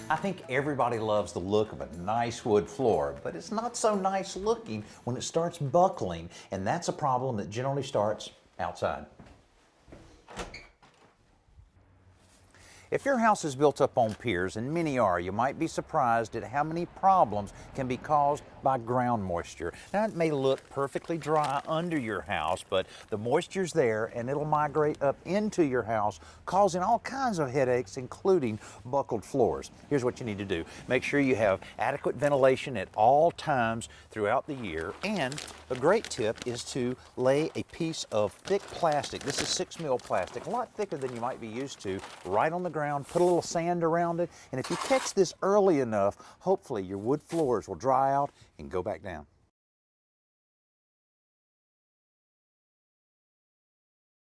I think everybody loves the look of a nice wood floor, but it's not so nice looking when it starts buckling, and that's a problem that generally starts outside. If your house is built up on piers, and many are, you might be surprised at how many problems can be caused by ground moisture. Now, it may look perfectly dry under your house, but the moisture's there and it'll migrate up into your house, causing all kinds of headaches, including buckled floors. Here's what you need to do. Make sure you have adequate ventilation at all times throughout the year, and a great tip is to lay a piece of thick plastic. This is 6 mil plastic, a lot thicker than you might be used to, right on the ground. Put a little sand around it, and if you catch this early enough, hopefully your wood floors will dry out and go back down.